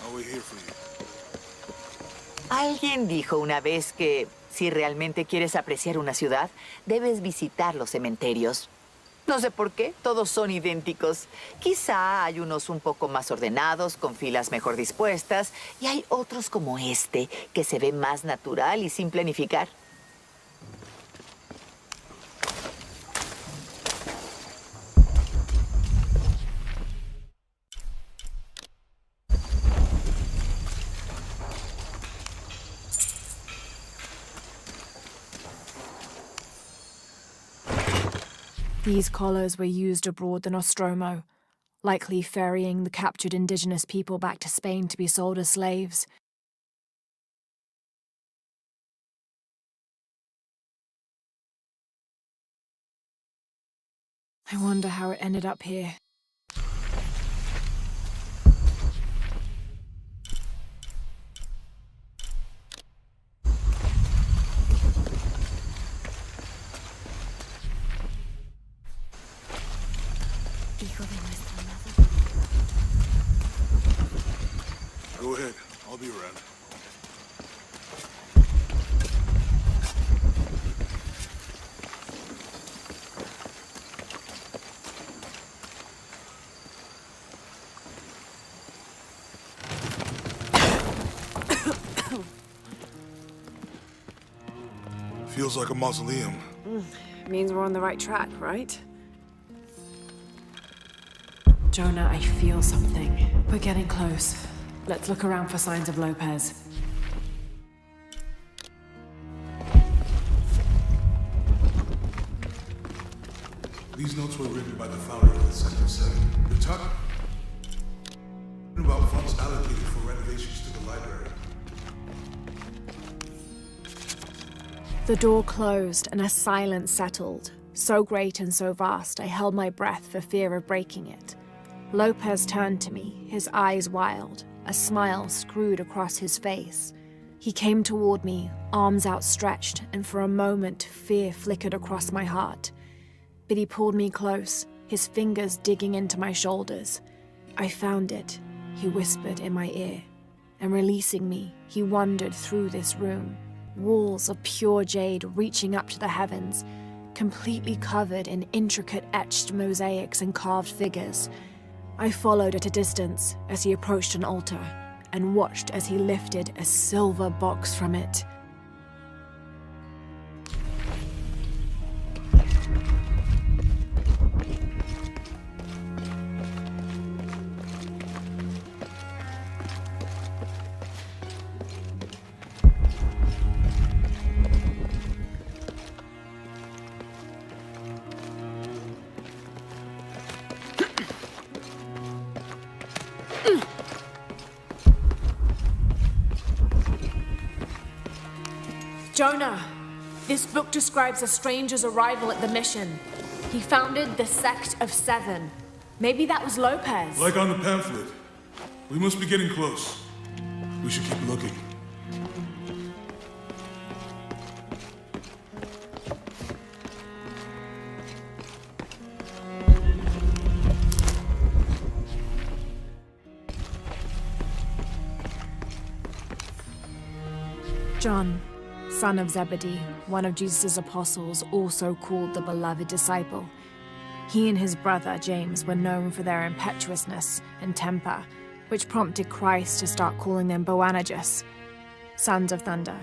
I'll wait here for you. Alguien dijo una vez que si realmente quieres apreciar una ciudad, debes visitar los cementerios. No sé por qué, todos son idénticos. Quizá hay unos un poco más ordenados, con filas mejor dispuestas, y hay otros como este, que se ve más natural y sin planificar. These collars were used abroad the Nostromo, likely ferrying the captured indigenous people back to Spain to be sold as slaves. I wonder how it ended up here. Go ahead. I'll be around. Feels like a mausoleum. Means we're on the right track, right? Jonah, I feel something. We're getting close. Let's look around for signs of Lopez. These notes were written by the founder of the Center 7. They're talking about funds allocated for renovations to the library. The door closed and a silence settled, so great and so vast I held my breath for fear of breaking it. Lopez turned to me, his eyes wild, a smile screwed across his face. He came toward me, arms outstretched, and for a moment fear flickered across my heart. But he pulled me close, his fingers digging into my shoulders. I found it, he whispered in my ear, and releasing me, he wandered through this room. Walls of pure jade reaching up to the heavens, completely covered in intricate etched mosaics and carved figures. I followed at a distance as he approached an altar and watched as he lifted a silver box from it. Jonah, this book describes a stranger's arrival at the mission. He founded the Sect of Seven. Maybe that was Lopez. Like on the pamphlet. We must be getting close. We should keep looking. John, son of Zebedee, one of Jesus' apostles, also called the beloved disciple. He and his brother, James, were known for their impetuousness and temper, which prompted Christ to start calling them Boanerges, sons of thunder.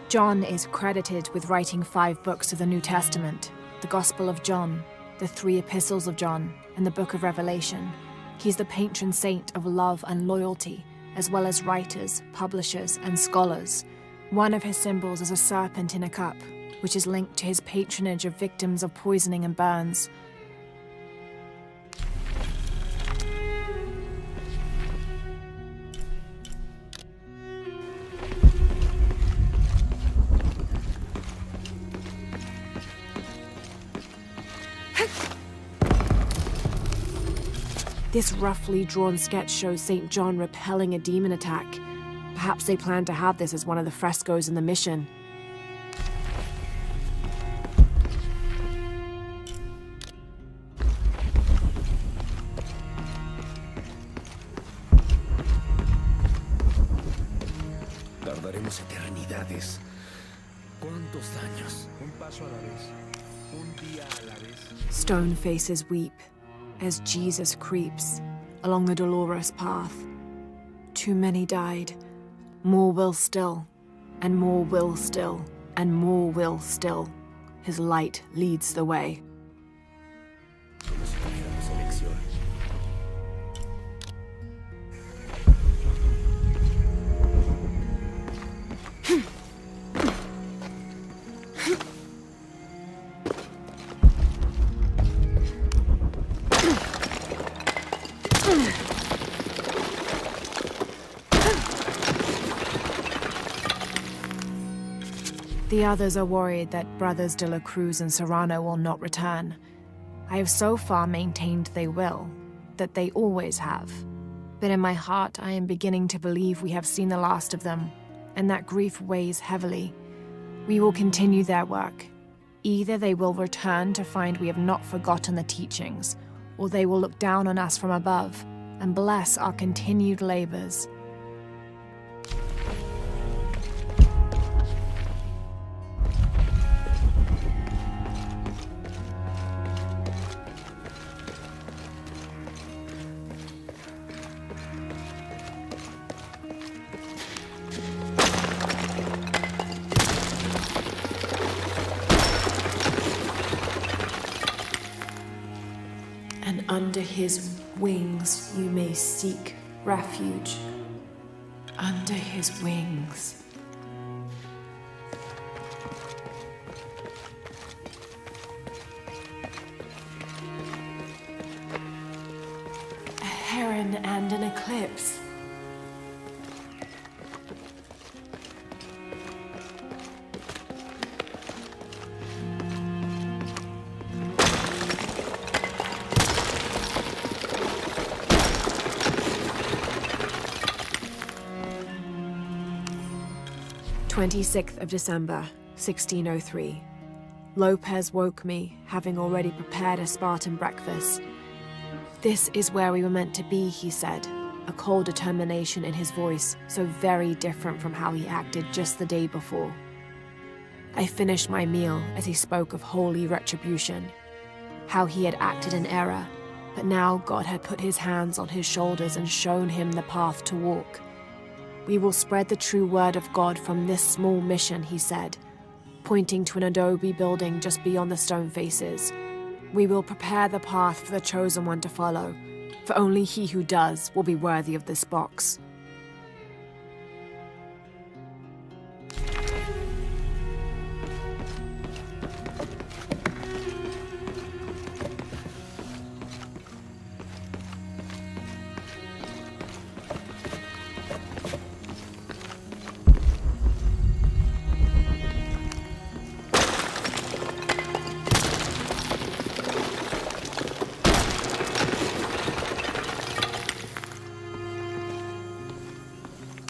John is credited with writing 5 books of the New Testament, the Gospel of John, the 3 epistles of John, and the Book of Revelation. He's the patron saint of love and loyalty, as well as writers, publishers, and scholars. One of his symbols is a serpent in a cup, which is linked to his patronage of victims of poisoning and burns. This roughly drawn sketch shows St. John repelling a demon attack. Perhaps they plan to have this as one of the frescoes in the mission. Llevamos eternidades. ¿Cuántos años? Un paso a la vez, un día a la vez. Stone faces weep as Jesus creeps along the dolorous path. Too many died. More will still, and more will still, and more will still. His light leads the way. Como si tuviéramos elección. The others are worried that Brothers de la Cruz and Serrano will not return. I have so far maintained they will, that they always have. But in my heart, I am beginning to believe we have seen the last of them, and that grief weighs heavily. We will continue their work. Either they will return to find we have not forgotten the teachings, or they will look down on us from above and bless our continued labors. And under his wings you may seek refuge. Under his wings. A heron and an eclipse. December 1603. Lopez woke me, having already prepared a Spartan breakfast. This is where we were meant to be, he said, a cold determination in his voice, so very different from how he acted just the day before. I finished my meal as he spoke of holy retribution, how he had acted in error, but now God had put his hands on his shoulders and shown him the path to walk. We will spread the true word of God from this small mission, he said, pointing to an adobe building just beyond the stone faces. We will prepare the path for the chosen one to follow, for only he who does will be worthy of this box.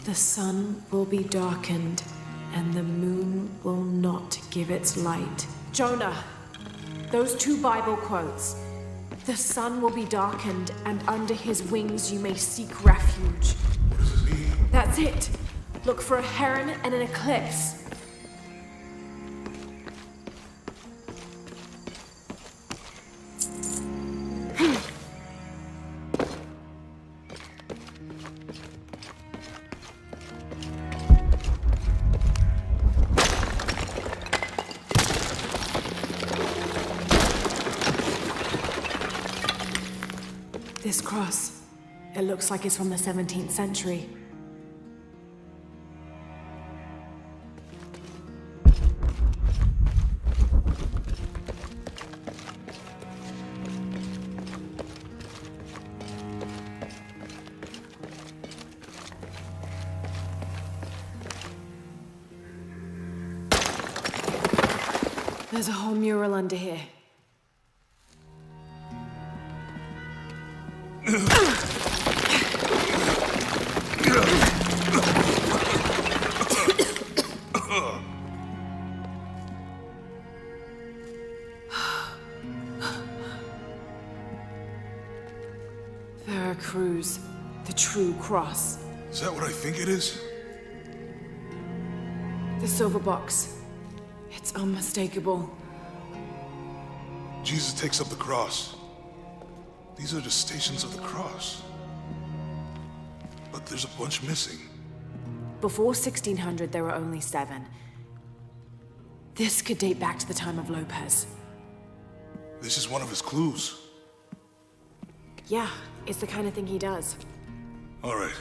The sun will be darkened, and the moon will not give its light. Jonah, those two Bible quotes. The sun will be darkened, and under his wings you may seek refuge. What does it mean? That's it. Look for a heron and an eclipse. This cross, it looks like it's from the 17th century. There's a whole mural under here. Veracruz, the true cross. Is that what I think it is? silver box. It's unmistakable. Jesus takes up the cross. These are the stations of the cross. But there's a bunch missing. Before 1600, there were only 7. This could date back to the time of Lopez. This is one of his clues. Yeah, it's the kind of thing he does. All right.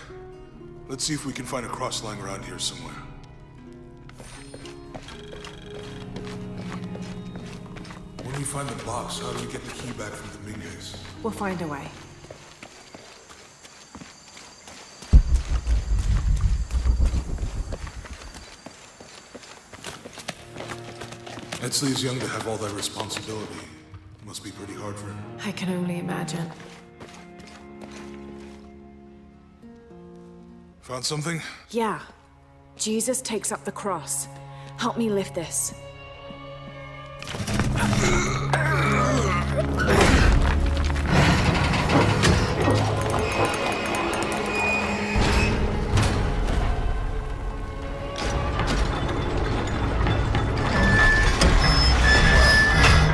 Let's see if we can find a cross lying around here somewhere. When we find the box, how do we get the key back from Dominguez? We'll find a way. Etzli is young to have all that responsibility. Must be pretty hard for him. I can only imagine. Found something? Yeah. Jesus takes up the cross. Help me lift this.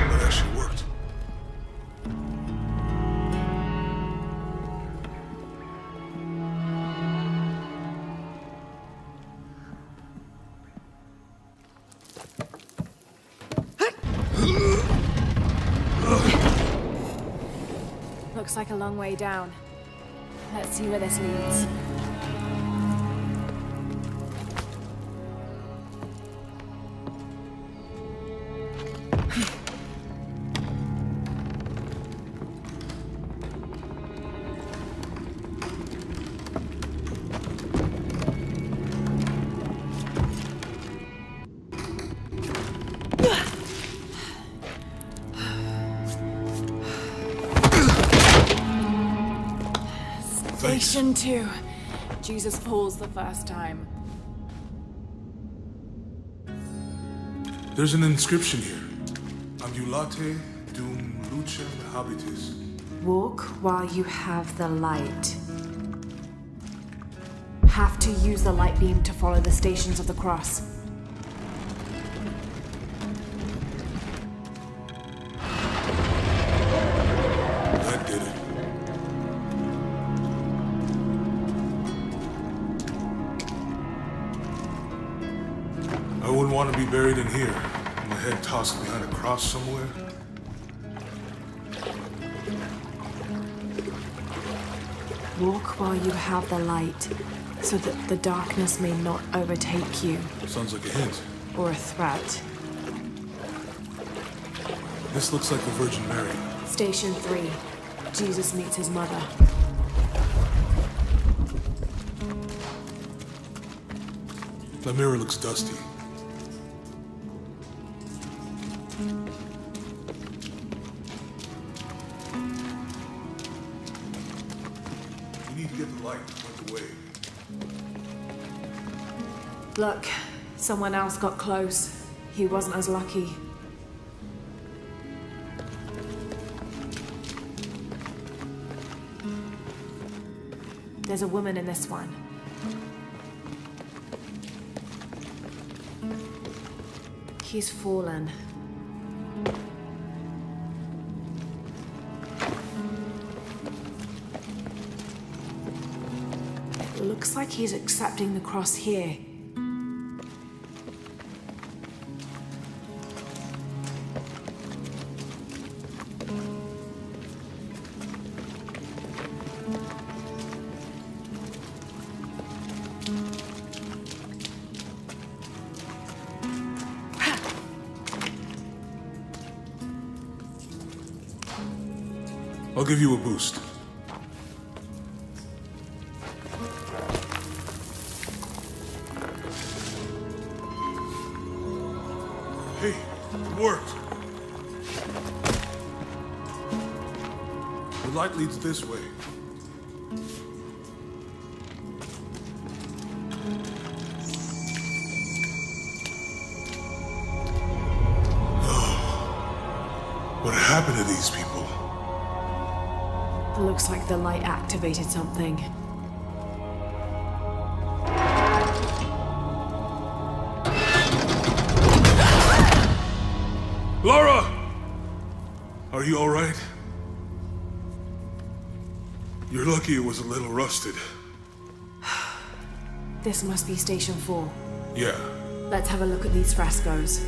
That actually worked. Looks like a long way down. Let's see where this leads. Thanks. Station 2. Jesus falls the first time. There's an inscription here. Ambulate dum lucem habitis. Walk while you have the light. Have to use the light beam to follow the stations of the cross. That did it. I wouldn't want to be buried in here. My head tossed behind a cross somewhere. Walk while you have the light, so that the darkness may not overtake you, Sounds like a hint. or a threat. This looks like the Virgin Mary. Station 3. Jesus meets his mother. The mirror looks dusty. We need to get the light put away. Look, someone else got close. He wasn't as lucky. There's a woman in this one. He's fallen. It looks like he's accepting the cross here. I'll give you a boost. Hey, it worked. The light leads this way. Oh, what happened to these people? It looks like the light activated something. Are you all right? You're lucky it was a little rusted. This must be Station 4. Yeah. Let's have a look at these frescoes.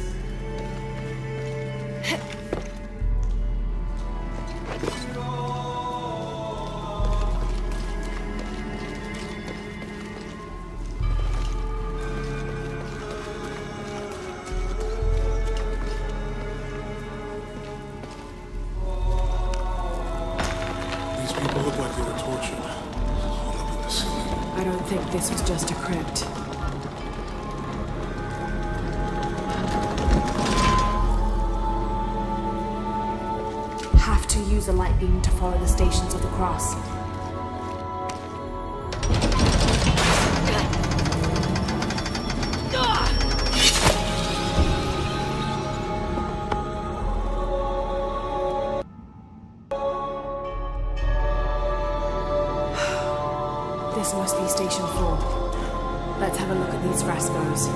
These people look like they were tortured. Hung up in the ceiling. I don't think this was just a crypt. Have to use a light beam to follow the Stations of the Cross. This must be Station 4. Let's have a look at these frescoes.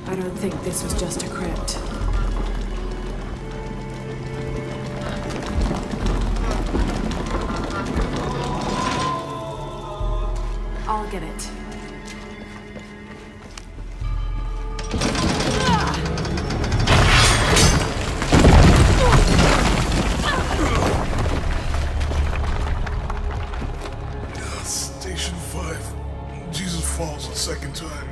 I don't think this was just a crypt. I'll get it. Station 5. Jesus falls a second time.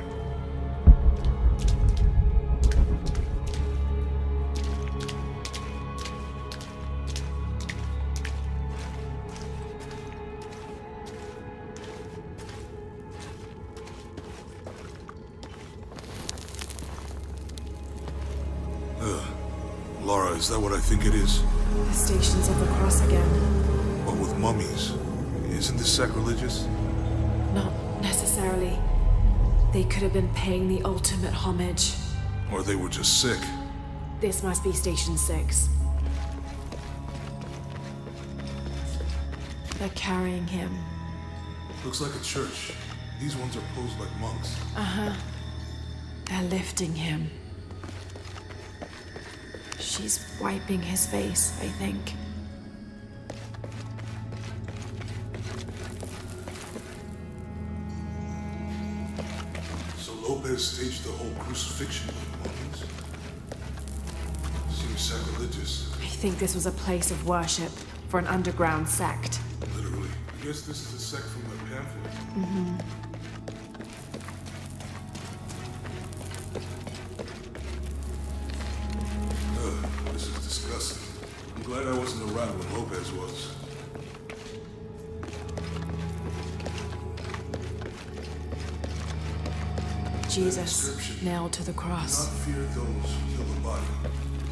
Laura, is that what I think it is? The Stations of the Cross again. But with mummies. Isn't this sacrilegious? Not necessarily. They could have been paying the ultimate homage. Or they were just sick? This must be Station 6. They're carrying him. Looks like a church. These ones are posed like monks. They're lifting him. She's wiping his face, I think. So Lopez staged the whole crucifixion with mummies? Seems sacrilegious. I think this was a place of worship for an underground sect. Literally. I guess this is a sect from the pamphlet. This is disgusting. I'm glad I wasn't around when Lopez was. Jesus nailed to the Do cross. not fear those who kill the body,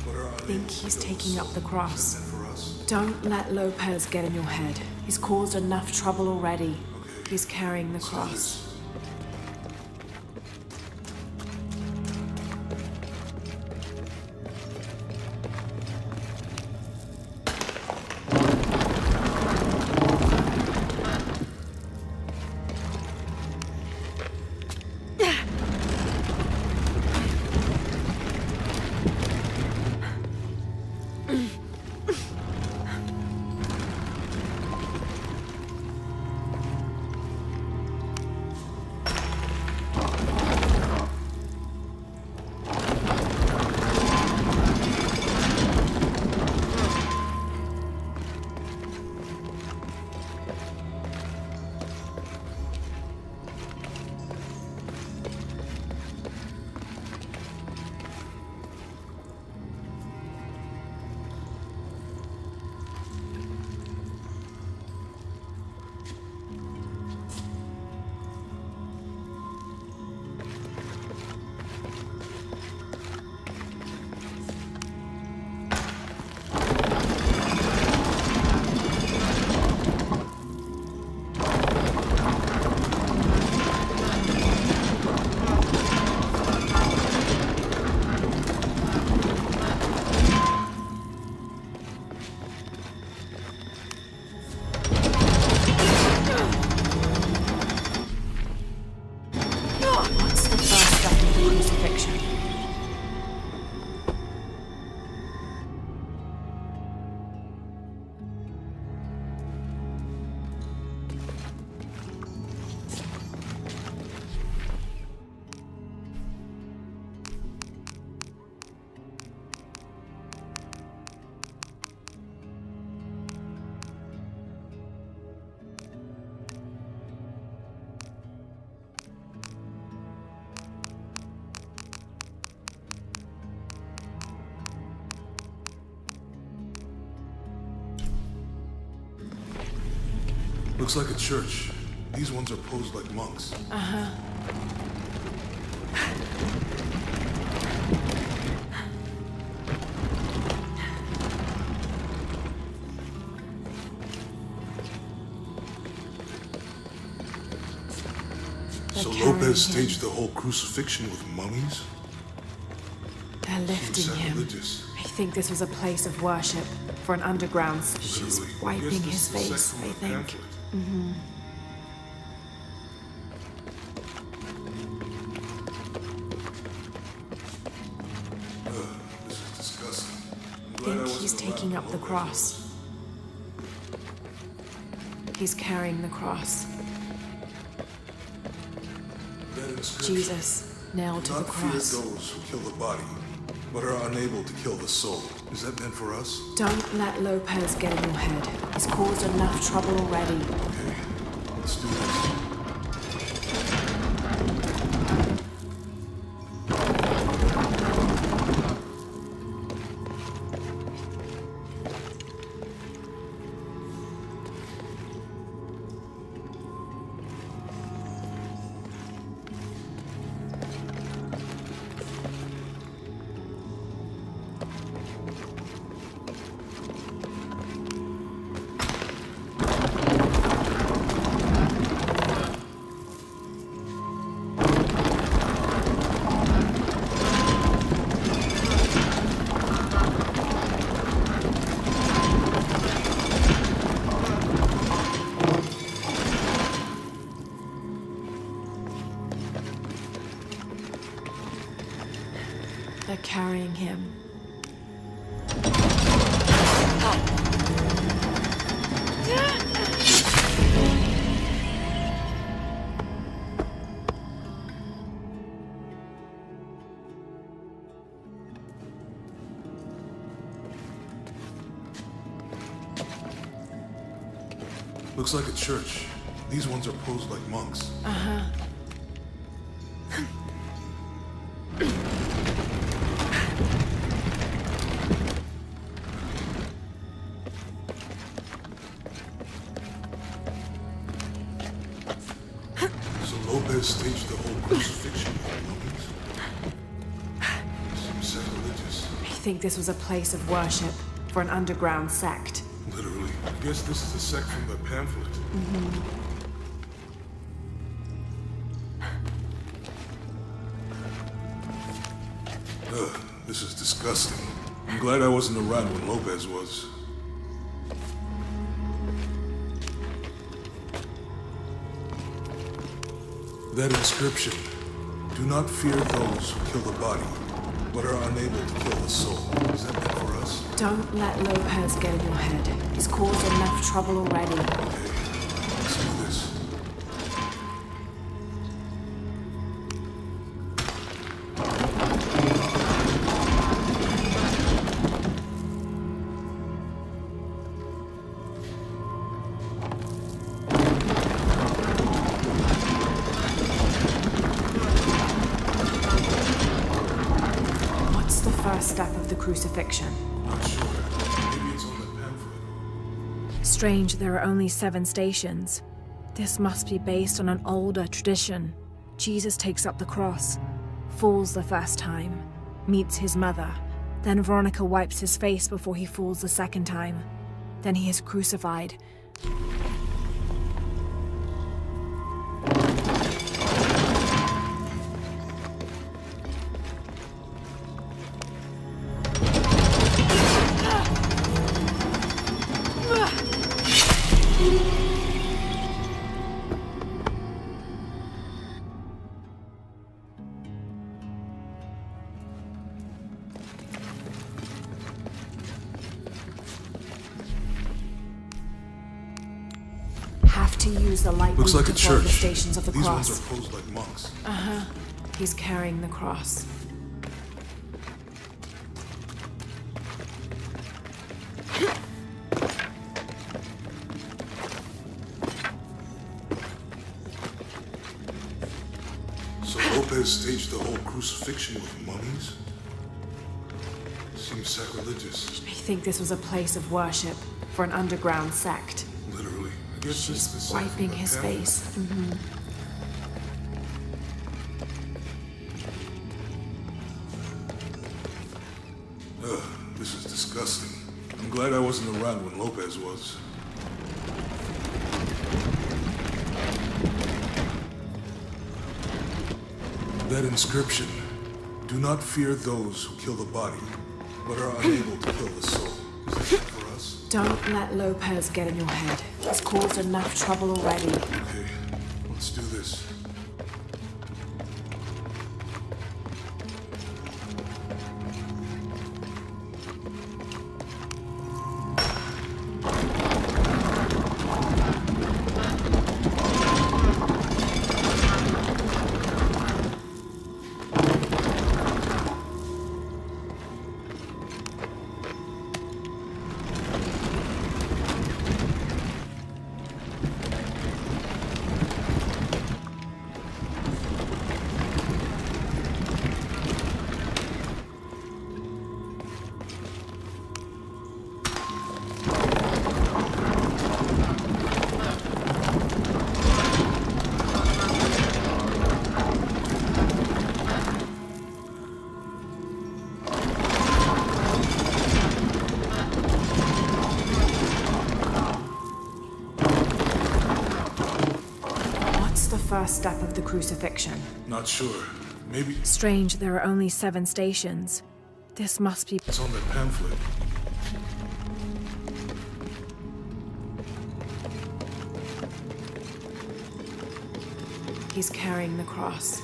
but are I unable think to he's kill the taking up soul the cross. meant for us. Don't let Lopez get in your head. He's caused enough trouble already. Okay. He's carrying the Let's do cross. this. Looks like a church. These ones are posed like monks. So Lopez staged the whole crucifixion with mummies? They're lifting Seems him. sacrilegious. I think this was a place of worship for an underground. She's Literally. wiping Guess this his is the face, section I of the think. pamphlet. This is disgusting. I'm I glad think wasn't he's around taking when up the Lopez cross. He's carrying the cross. was. That inscription. Jesus, nailed to Do the not fear cross. those who kill the body, but are unable to kill the soul. Is that meant for us? Don't let Lopez get in your head. He's caused enough trouble already. Okay, let's do this. They're carrying him. Looks like a church. These ones are posed like monks. So Lopez staged the whole crucifixion with mummies? Seems sacrilegious. I think this was a place of worship for an underground sect. Literally. I guess this is the sect from the pamphlet. Ugh, this is disgusting. I'm glad I wasn't around when Lopez was. That inscription. Do not fear those who kill the body, but are unable to kill the soul. Is that meant for us? Don't let Lopez get in your head. He's caused enough trouble already. Okay, let's do this. What's the first step of the crucifixion? Not sure. Maybe it's on the pamphlet. Strange there are only 7 stations. This must be based on an older tradition. Jesus takes up the cross, falls the first time, meets his mother. Then Veronica wipes his face before he falls the second time. Then he is crucified. Have to use the light Looks beam like a to follow church. the stations of the These cross. ones are posed like monks. He's carrying the cross. So Lopez staged the whole crucifixion with mummies? Seems sacrilegious. I think this was a place of worship for an underground sect. Literally. I guess it's the same Wiping for his the face. Ugh, this is disgusting. I'm glad I wasn't around when Lopez was. That inscription. Do not fear those who kill the body, but are unable to kill the soul. Is that for us? Don't let Lopez get in your head. He's caused enough trouble already. Okay, let's do this. First step of the crucifixion. Not sure. Maybe Strange, there are only 7 stations. This must be... it's on that pamphlet. He's carrying the cross.